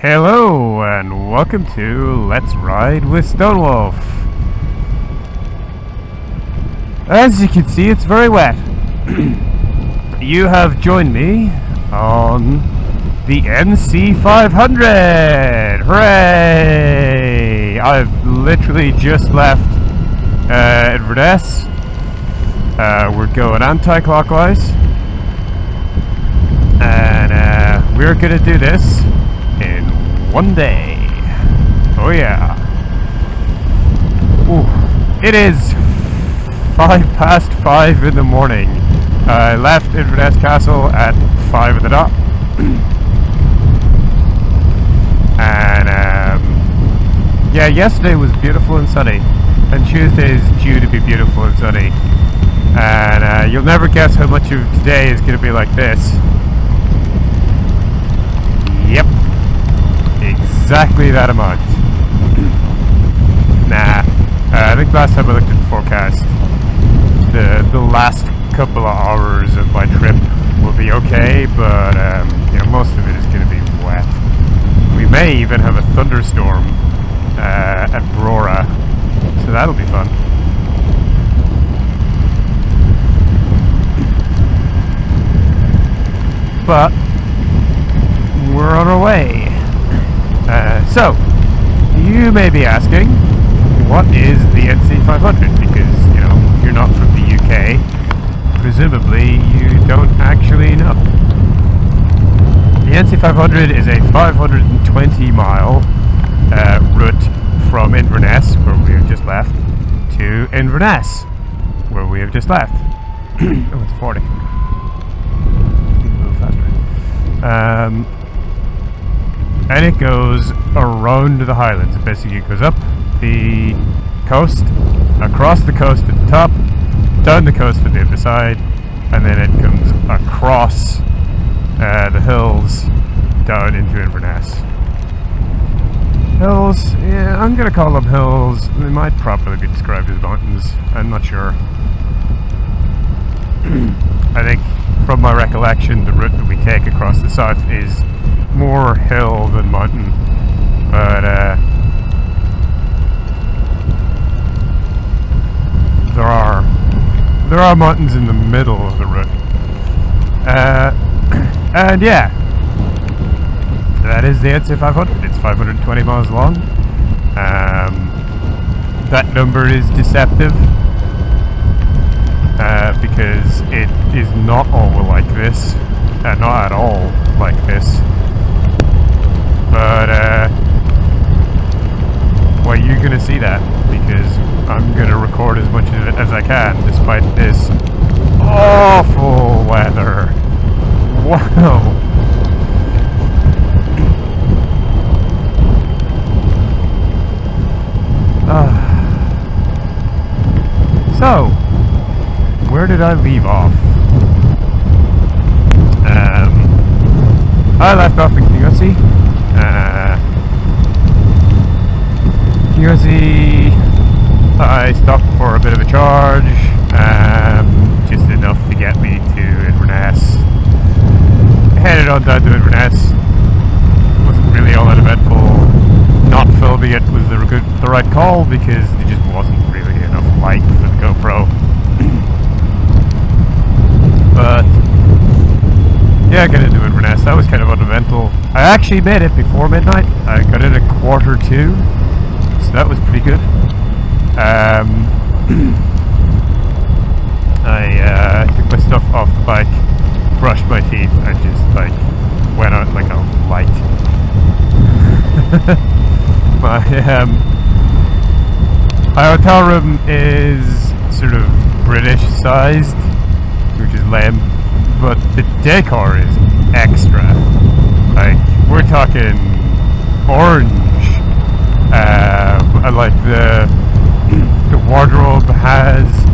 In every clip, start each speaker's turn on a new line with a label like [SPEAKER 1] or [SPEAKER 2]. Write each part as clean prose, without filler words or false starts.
[SPEAKER 1] Hello and welcome to Let's Ride with Stonewolf. As you can see, it's very wet. You have joined me on the NC500! Hooray! I've literally just left Inverness. We're going anti-clockwise. And we're gonna do this in one day. Oh yeah. Ooh. It is 5:05 in the morning. I left Inverness Castle at 5 at the dot. And yeah, yesterday was beautiful and sunny, and Tuesday is due to be beautiful and sunny. And you'll never guess how much of today is going to be like this. Yep, exactly that amount. Nah, I think last time I looked at the forecast, the last couple of hours of my trip will be okay, but you know, most of it is going to be wet. We may even have a thunderstorm at Brora, so that'll be fun. But we're on our way. So, you may be asking, what is the NC500? Because, you know, if you're not from the UK, presumably you don't actually know. The NC500 is a 520 mile route from Inverness, where we have just left, to Inverness, where we have just left. Oh, it's 40. A little faster. And it goes around the Highlands. It basically goes up the coast, across the coast at the top, down the coast at the other side, and then it comes across the hills down into Inverness. Hills, yeah, I'm gonna call them hills. They might properly be described as mountains. I'm not sure. I think, from my recollection, the route that we take across the south is more hill than mountain, but there are mountains in the middle of the route, and yeah, that is the NC500. It's 520 miles long. That number is deceptive, because it is not all like this, not at all like this. But well, you're gonna see that, because I'm gonna record as much of it as I can, despite this awful weather. Wow. So, where did I leave off? I left off in Kiyosi. Kiyosi, I stopped for a bit of a charge, just enough to get me to Inverness. Headed on down to Inverness. Wasn't really all that eventful. Not filming it was the right call, because there just wasn't really enough light for the GoPro. But yeah, I got into Inverness. That was kind of uneventful. I actually made it before midnight. I got in at 1:45, so that was pretty good. I took my stuff off the bike, brushed my teeth, and just like went out like a light. My hotel room is sort of British sized, which is lame, but the decor is extra. Like, we're talking orange. Like the wardrobe has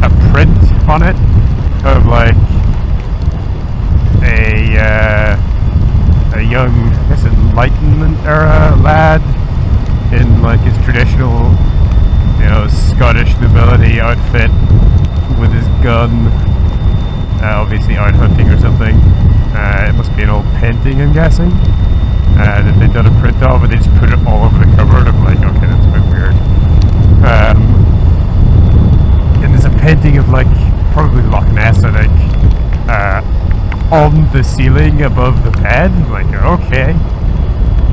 [SPEAKER 1] a print on it of like a young, I guess, Enlightenment era lad in like his traditional, you know, Scottish nobility outfit with his gun, obviously out hunting or something. It must be an old painting, I'm guessing, that they've done the ceiling above the bed. I'm like, okay.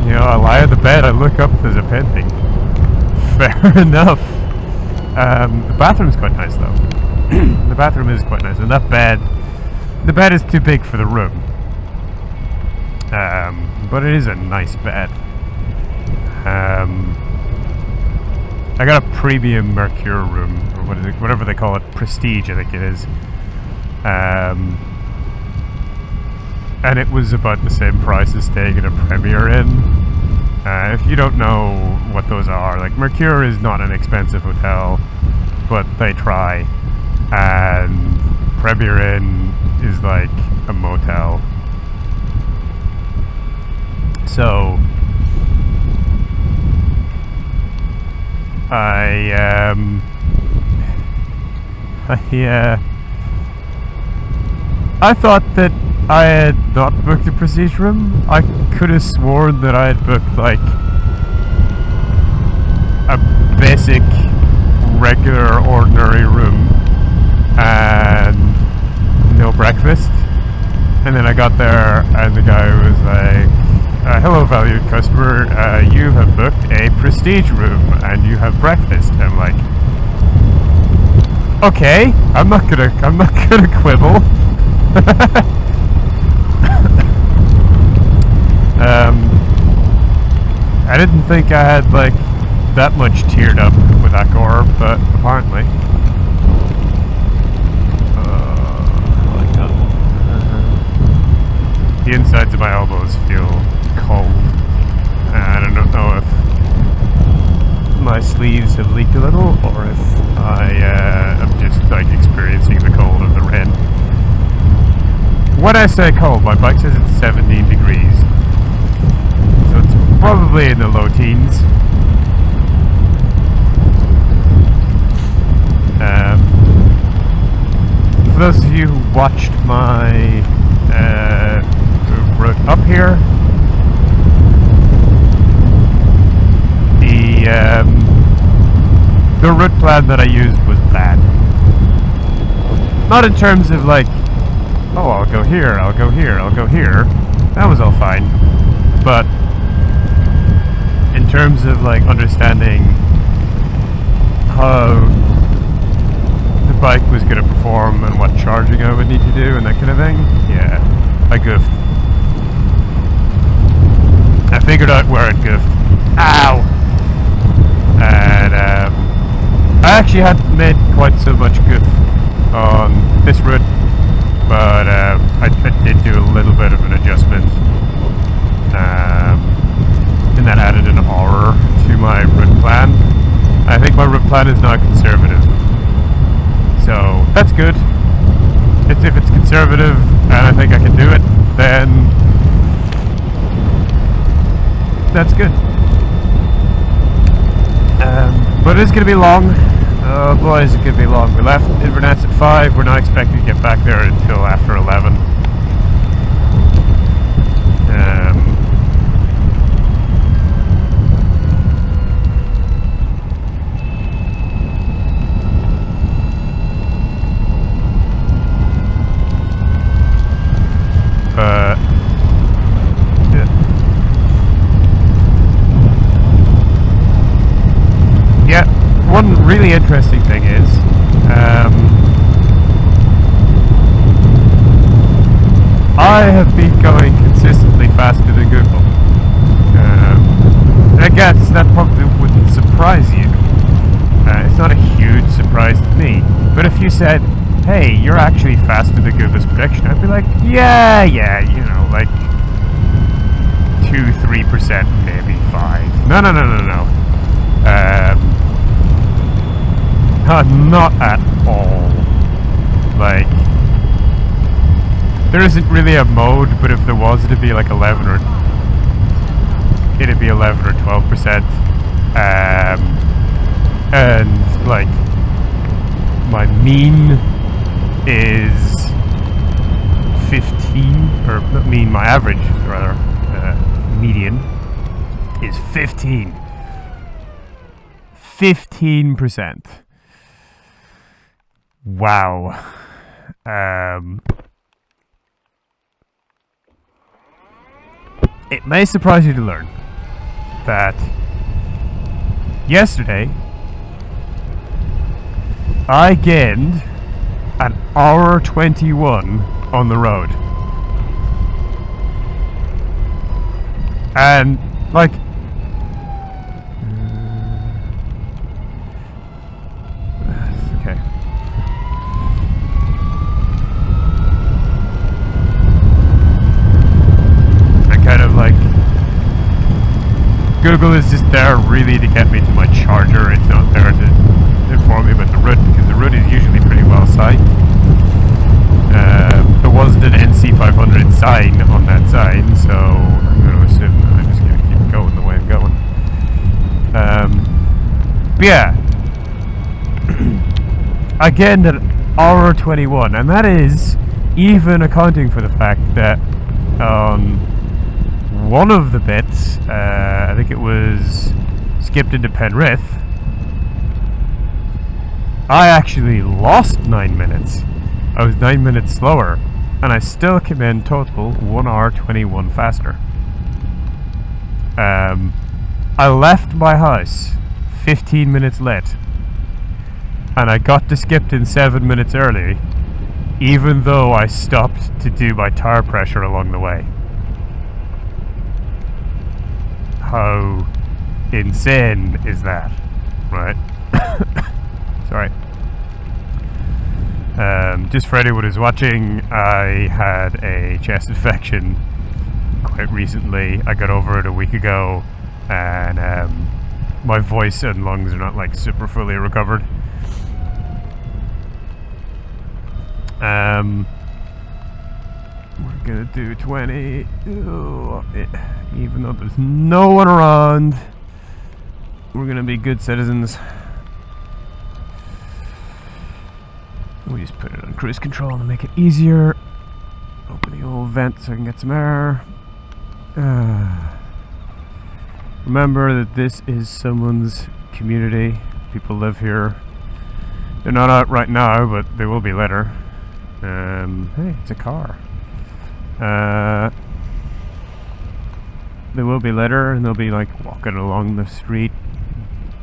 [SPEAKER 1] You know, I lie on the bed, I look up, there's a painting. Fair enough. The bathroom's quite nice though. The bathroom is quite nice, and that bed, the bed is too big for the room. But it is a nice bed. I got a premium Mercure room, or what is it, whatever they call it, Prestige I think it is. And it was about the same price as staying in a Premier Inn. If you don't know what those are, like Mercure is not an expensive hotel, but they try. And Premier Inn is like a motel. So I thought that I had not booked a Prestige room. I could have sworn that I had booked like a basic, regular, ordinary room and no breakfast. And then I got there and the guy was like, hello valued customer, you have booked a Prestige room and you have breakfast. And I'm like, okay, I'm not gonna quibble. I didn't think I had like that much teared up with that gore, but apparently. I like that. The insides of my elbows feel cold. I don't know if my sleeves have leaked a little, or if I am just like experiencing the cold of the rain. When I say cold, my bike says it's 17 degrees. So it's probably in the low teens. For those of you who watched my route up here, the route plan that I used was bad. Not in terms of like, oh, I'll go here, I'll go here, I'll go here. That was all fine. But in terms of like understanding how the bike was going to perform and what charging I would need to do and that kind of thing, yeah, I goofed. I figured out where I'd goofed. Ow! And I actually hadn't made quite so much goof on this route, but I did do a little bit of an adjustment, and that added an horror to my route plan. I think my route plan is now conservative, so that's good. If it's conservative and I think I can do it, then that's good. But it is going to be long. Oh boy, is it going to be long. We left Inverness at 5. We're not expecting to get back there until after 11. Yeah, one really interesting thing is, I have been going consistently faster than Google. I guess that probably wouldn't surprise you. It's not a huge surprise to me. But if you said, hey, you're actually faster than Google's prediction, I'd be like, yeah, you know, like 2-3%, maybe 5. No. Not at all. Like, there isn't really a mode, but if there was, it'd be like 11 or 12%. And like, my mean is 15, or not mean, my average rather, median is 15. 15%. Wow. It may surprise you to learn that yesterday I gained an hour 21 on the road. And, like, okay. And kind of like, Google is just there really to get me to my charger. It's not there to inform me about the route, because the route is usually pretty well signed. There wasn't an NC500 sign on that sign, so I'm going to assume that I'm just going to keep going the way I'm going. But yeah, I gained an hour 21, and that is even accounting for the fact that one of the bits, I think it was skipped into Penrith, I actually lost 9 minutes. I was 9 minutes slower, and I still came in total 1 hour 21 faster. I left my house 15 minutes late, and I got to Skipton 7 minutes early, even though I stopped to do my tire pressure along the way. How insane is that, right? Sorry. Just for anyone who's watching, I had a chest infection quite recently. I got over it a week ago, and my voice and lungs are not like super fully recovered. We're gonna do 20, even though there's no one around. We're gonna be good citizens. We just put it on cruise control to make it easier. Open the old vent so I can get some air. Remember that this is someone's community. People live here. They're not out right now, but they will be later. Hey, it's a car. They will be later, and they'll be like walking along the street,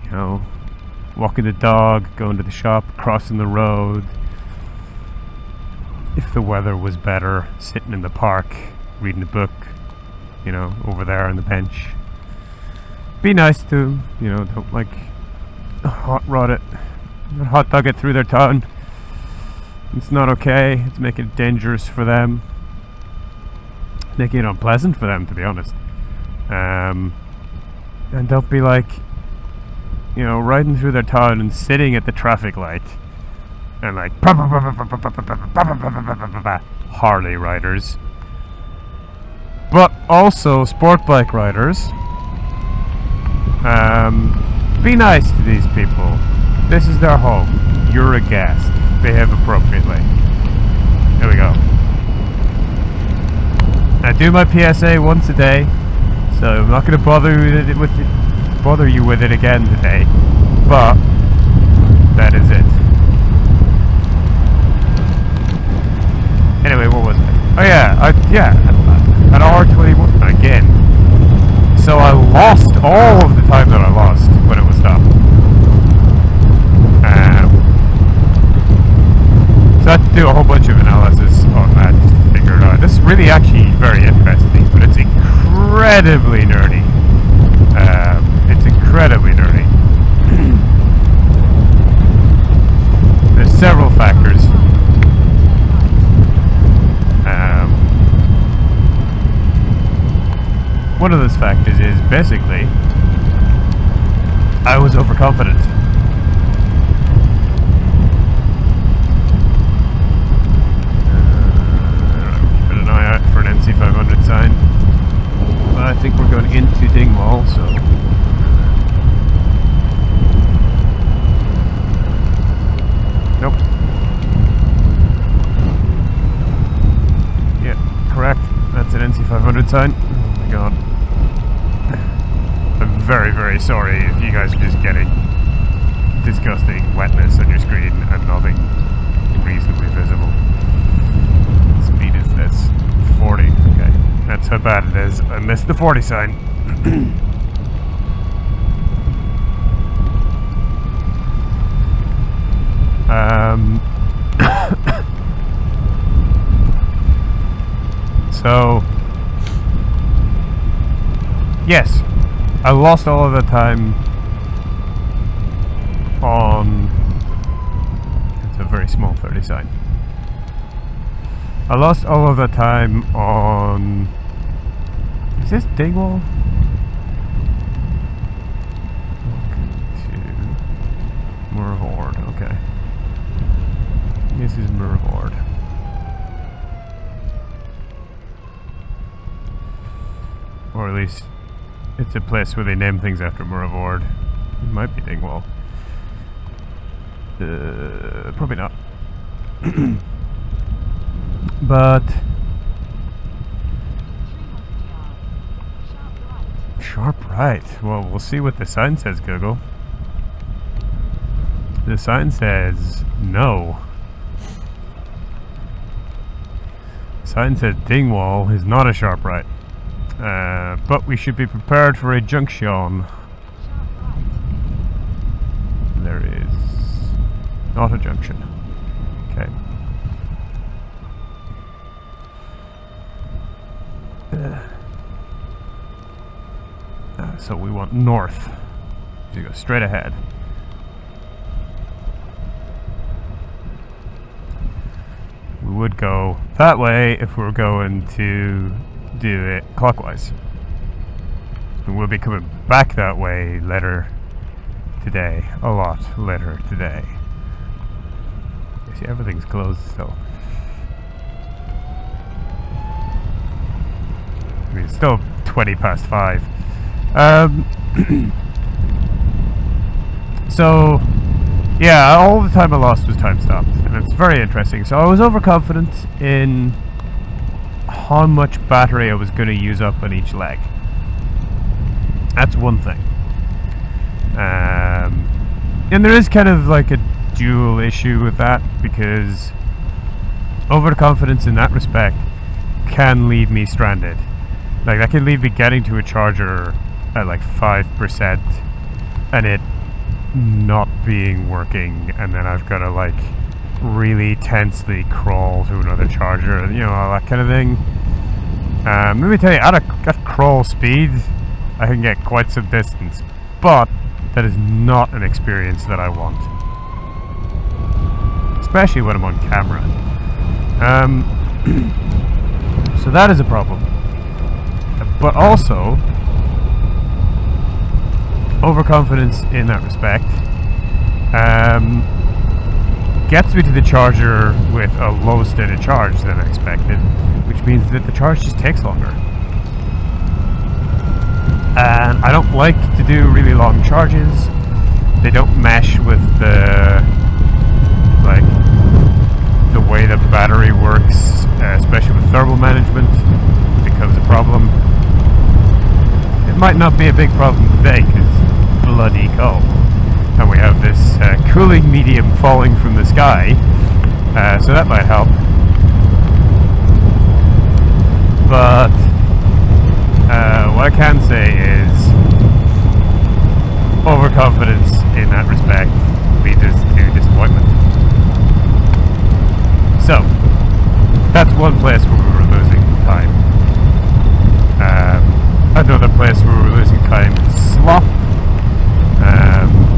[SPEAKER 1] you know, walking the dog, going to the shop, crossing the road. If the weather was better, sitting in the park, reading a book, you know, over there on the bench. Be nice to them, you know, don't like hot rod it, hot dog it through their town. It's not okay, it's making it dangerous for them. Making it unpleasant for them, to be honest. And don't be like, you know, riding through their town and sitting at the traffic light and like Harley riders, but also sport bike riders. Be nice to these people. This is their home. You're a guest. Behave appropriately. There we go. I do my PSA once a day, so I'm not going to bother you with it again today. But that is it. Anyway, what was it? Oh yeah, an hour 21 again. So I lost all of the time that I lost when it was stopped. So I had to do a whole bunch of analysis on that just to figure it out. This is really actually very interesting, but it's incredibly nerdy. It's incredibly nerdy. There's several factors. One of those factors is basically I was overconfident. Keeping an eye out for an NC500 sign. But I think we're going into Dingwall, so nope. Yeah, correct. That's an NC500 sign. Oh my god. I'm very, very sorry if you guys are just getting disgusting wetness on your screen and nothing reasonably visible. What speed is this? 40, okay. That's how bad it is. I missed the 40 sign. So, yes, I lost all of the time on... It's a very small 30 sign. I lost all of the time on... Is this Dingwall? To Murvord, okay. This is Murvord. Or at least it's a place where they name things after Murvord. It might be Dingwall. Probably not. But sharp right. Well, we'll see what the sign says, Google. The sign says no. The sign says Dingwall is not a sharp right. But we should be prepared for a junction. There is not a junction. Okay. So we want north. You go straight ahead. We would go that way if we were going to do it clockwise. And we'll be coming back that way later today. A lot later today. You see, everything's closed still. I mean, it's still 20 past 5. So, yeah, all the time I lost was time stopped, and it's very interesting. So I was overconfident in how much battery I was going to use up on each leg. That's one thing. And there is kind of like a dual issue with that, because overconfidence in that respect can leave me stranded. Like, that can leave me getting to a charger at like 5% and it not being working, and then I've got to like really tensely crawl to another charger, and you know, all that kind of thing. Let me tell you, at crawl speed I can get quite some distance, but that is not an experience that I want, especially when I'm on camera. So that is a problem. But also, overconfidence in that respect gets me to the charger with a low state of charge than I expected, which means that the charge just takes longer. And I don't like to do really long charges. They don't mesh with the way the battery works, especially with thermal management. It becomes a problem. It might not be a big problem today because it's bloody cold, and we have this cooling medium falling from the sky, so that might help. But what I can say is overconfidence in that respect leads us to disappointment. So that's one place where we were losing time. Another place where we were losing time is slop.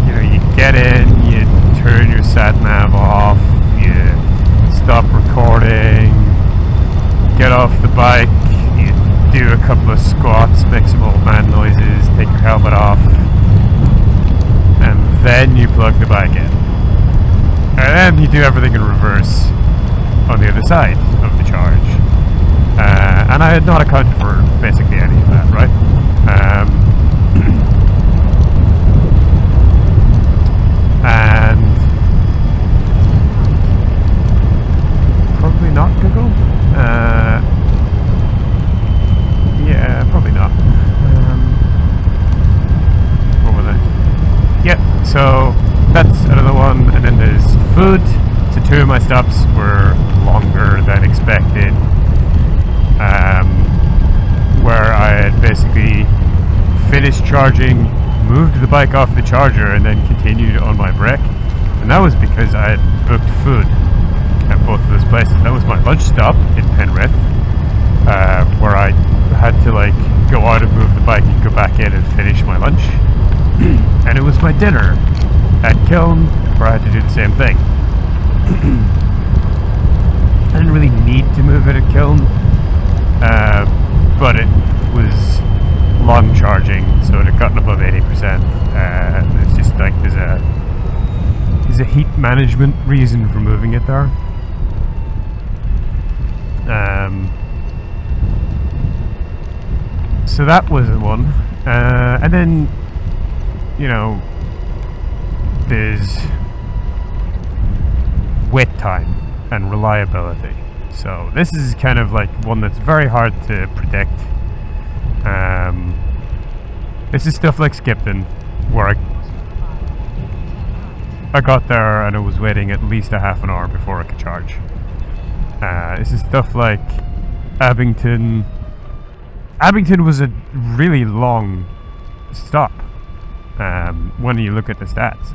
[SPEAKER 1] You know, you get in, you turn your sat nav off, you stop recording, get off the bike, you do a couple of squats, make some old man noises, take your helmet off, and then you plug the bike in. And then you do everything in reverse on the other side of the charge. And I had not accounted for basically any of that, right? And probably not Google. Yeah, probably not. What were they? Yep, so that's another one. And then there's food. So 2 of my stops were longer than expected. I had basically finished charging, moved the bike off the charger, and then continued on my break. And that was because I had booked food at both of those places. That was my lunch stop in Penrith, where I had to like go out and move the bike and go back in and finish my lunch. And it was my dinner at Kiln, where I had to do the same thing. I didn't really need to move it at Kiln, but it was long charging, so it had gotten above 80%. It's just like there's a heat management reason for moving it there. So that was one, and then, you know, there's wait time and reliability. So this is kind of like one that's very hard to predict. This is stuff like Skipton, where I got there and I was waiting at least a half an hour before I could charge. This is stuff like Abington. Abington was a really long stop. When you look at the stats,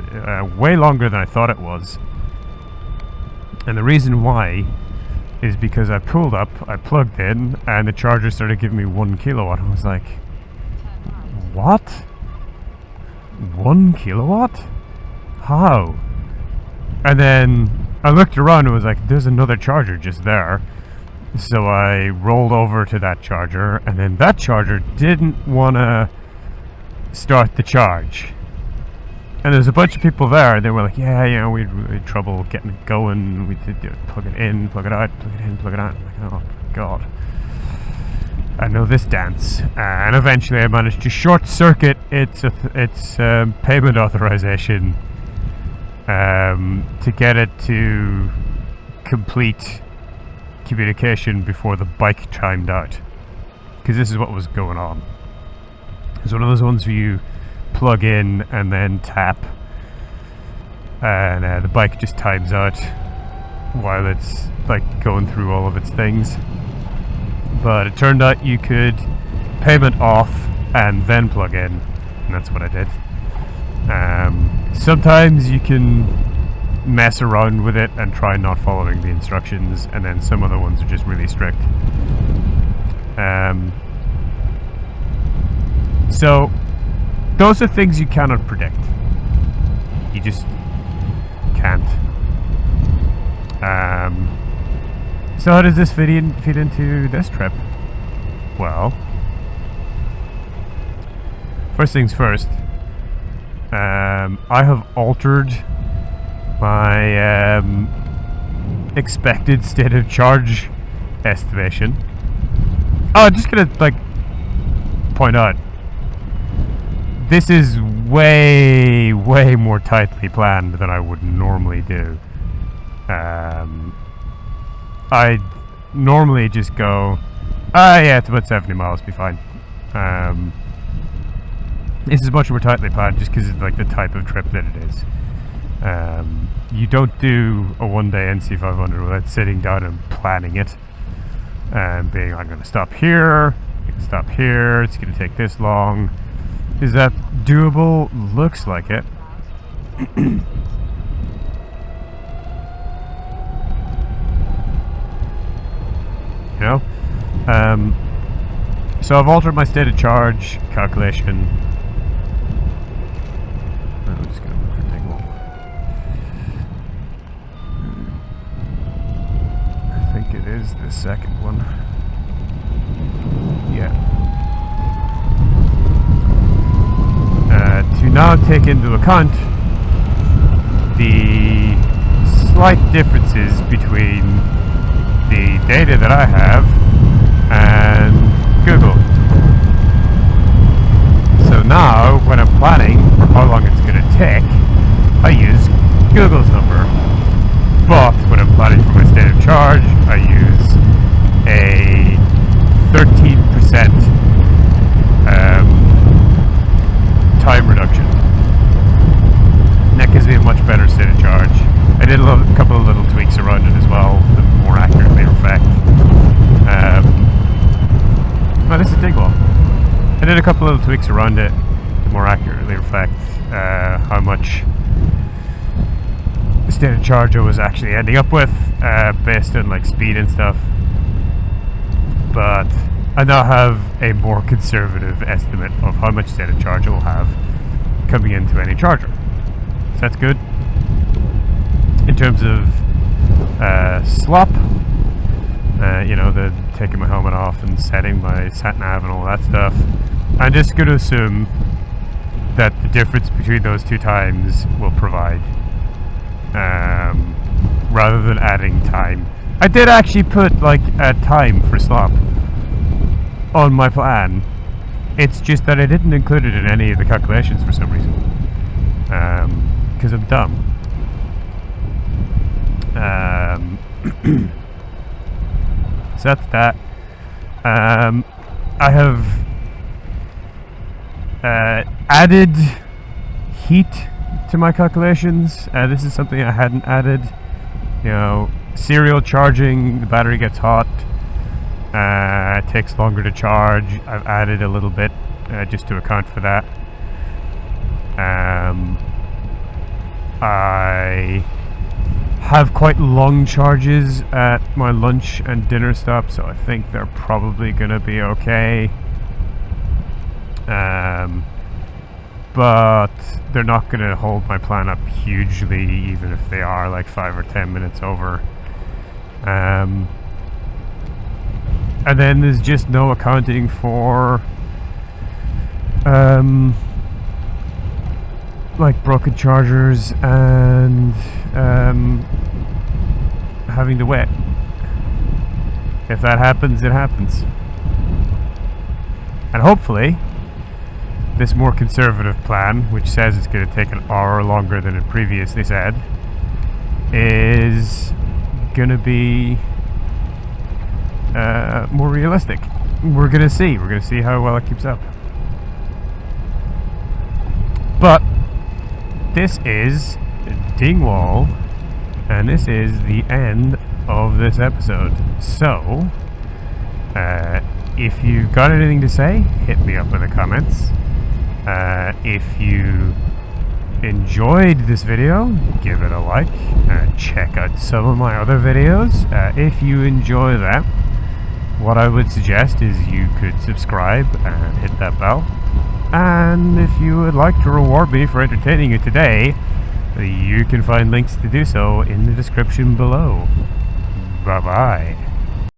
[SPEAKER 1] way longer than I thought it was. And the reason why is because I pulled up, I plugged in, and the charger started giving me 1 kilowatt. I was like, what? 1 kilowatt? How? And then I looked around and was like, there's another charger just there. So I rolled over to that charger, and then that charger didn't want to start the charge. And there's a bunch of people there, and they were like, yeah, you know, we had trouble getting it going. We did plug it in, plug it out, plug it in, plug it out. I'm like, oh god, I know this dance. And eventually I managed to short circuit its payment authorization to get it to complete communication before the bike timed out. Because this is what was going on. It's one of those ones where you plug in and then tap, and the bike just times out while it's like going through all of its things. But it turned out you could payment off and then plug in, and that's what I did. Sometimes you can mess around with it and try not following the instructions, and then some other ones are just really strict. So those are things you cannot predict. You just can't. So how does this fit into this trip? Well, first things first, I have altered my expected state of charge estimation. Oh, I'm just gonna like point out, this is way more tightly planned than I would normally do. I normally just go, yeah, it's about 70 miles, be fine. This is much more tightly planned just because it's like the type of trip that it is. You don't do a one-day NC500 without sitting down and planning it and being, I'm going to stop here, I can stop here, it's going to take this long. Is that doable? Looks like it. You know? So I've altered my state of charge calculation. I'm just going to look for Dingwall. I think it is the second one. Yeah. To now take into account the slight differences between the data that I have and Google. So now, when I'm planning for how long it's going to take, I use Google's number. But when I'm planning for my state of charge, I use a 13% time reduction. And that gives me a much better state of charge. I did a couple of little tweaks around it as well that more accurately reflect. But this is Dingwall. did a couple of tweaks around it to more accurately reflect how much the state of charge I was actually ending up with, based on like speed and stuff. But I now have a more conservative estimate of how much state of charge I will have coming into any charger. So that's good. In terms of slop, you know, the taking my helmet off and setting my sat nav and all that stuff, I'm just going to assume that the difference between those two times will provide, rather than adding time. I did actually put like a time for slop on my plan. It's just that I didn't include it in any of the calculations for some reason, because I'm dumb. So that's that. I have added heat to my calculations. This is something I hadn't added. You know, serial charging, the battery gets hot, it takes longer to charge. I've added a little bit just to account for that. I have quite long charges at my lunch and dinner stop, so I think they're probably gonna be okay. But they're not gonna hold my plan up hugely, even if they are like 5 or 10 minutes over. And then there's just no accounting for like broken chargers and having to wait. If that happens, it happens. And hopefully this more conservative plan, which says it's going to take an hour longer than it previously said, is going to be more realistic. We're going to see. We're going to see how well it keeps up. But this is Dingwall, and this is the end of this episode. So, if you've got anything to say, hit me up in the comments. If you enjoyed this video, give it a like. Check out some of my other videos. If you enjoy that, what I would suggest is you could subscribe and hit that bell. And if you would like to reward me for entertaining you today, you can find links to do so in the description below. Bye bye.